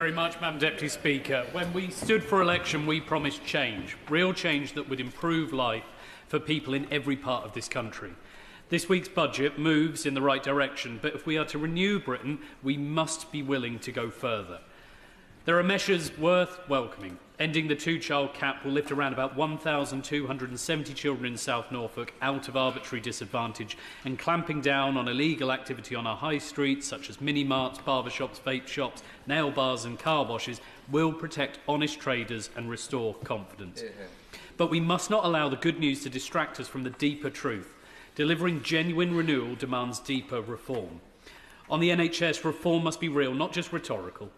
Very much, Madam Deputy Speaker. When we stood for election, we promised change, real change that would improve life for people in every part of this country. This week's budget moves in the right direction, but if we are to renew Britain, we must be willing to go further. There are measures worth welcoming. Ending the two-child cap will lift around about 1,270 children in South Norfolk out of arbitrary disadvantage, and clamping down on illegal activity on our high streets, such as mini-marts, barbershops, vape shops, nail bars and car washes, will protect honest traders and restore confidence. But we must not allow the good news to distract us from the deeper truth. Delivering genuine renewal demands deeper reform. On the NHS, reform must be real, not just rhetorical.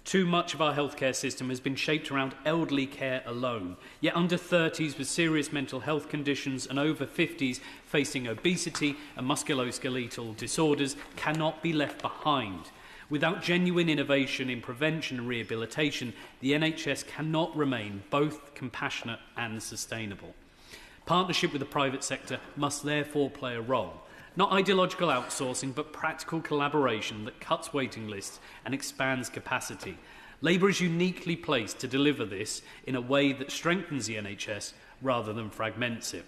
Too much of our healthcare system has been shaped around elderly care alone, yet under 30s with serious mental health conditions and over 50s facing obesity and musculoskeletal disorders cannot be left behind. Without genuine innovation in prevention and rehabilitation, the NHS cannot remain both compassionate and sustainable. Partnership with the private sector must therefore play a role. Not ideological outsourcing, but practical collaboration that cuts waiting lists and expands capacity. Labour is uniquely placed to deliver this in a way that strengthens the NHS rather than fragments it.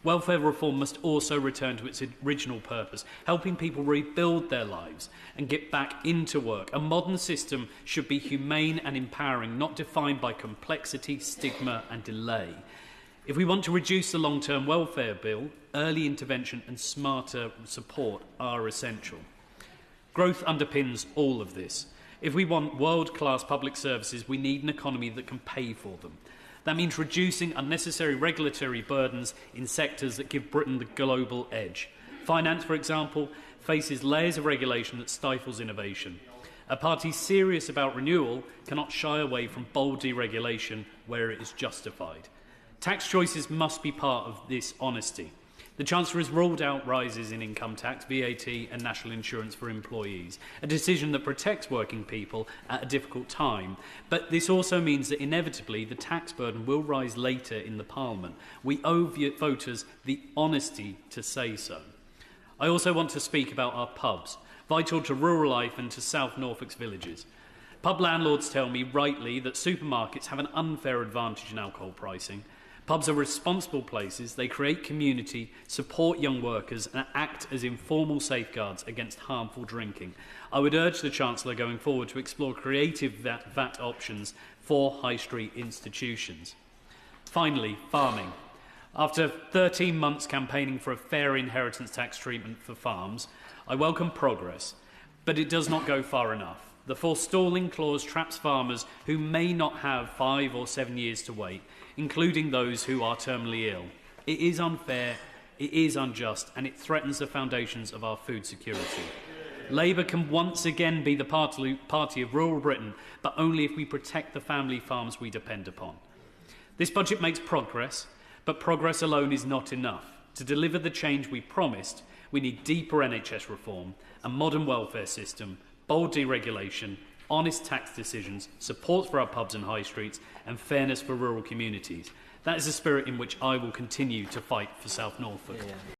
Welfare reform must also return to its original purpose, helping people rebuild their lives and get back into work. A modern system should be humane and empowering, not defined by complexity, stigma and delay. If we want to reduce the long-term welfare bill, early intervention and smarter support are essential. Growth underpins all of this. If we want world-class public services, we need an economy that can pay for them. That means reducing unnecessary regulatory burdens in sectors that give Britain the global edge. Finance, for example, faces layers of regulation that stifles innovation. A party serious about renewal cannot shy away from bold deregulation where it is justified. Tax choices must be part of this honesty. The Chancellor has ruled out rises in income tax, VAT and national insurance for employees, a decision that protects working people at a difficult time. But this also means that inevitably the tax burden will rise later in the Parliament. We owe voters the honesty to say so. I also want to speak about our pubs, vital to rural life and to South Norfolk's villages. Pub landlords tell me rightly that supermarkets have an unfair advantage in alcohol pricing. Pubs are responsible places. They create community, support young workers and act as informal safeguards against harmful drinking. I would urge the Chancellor going forward to explore creative VAT options for high street institutions. Finally, farming. After 13 months campaigning for a fair inheritance tax treatment for farms, I welcome progress, but it does not go far enough. The forestalling clause traps farmers who may not have 5 or 7 years to wait, including those who are terminally ill. It is unfair, it is unjust, and it threatens the foundations of our food security. Labour can once again be the party of rural Britain, but only if we protect the family farms we depend upon. This budget makes progress, but progress alone is not enough. To deliver the change we promised, we need deeper NHS reform, a modern welfare system, bold deregulation, honest tax decisions, support for our pubs and high streets, and fairness for rural communities. That is the spirit in which I will continue to fight for South Norfolk.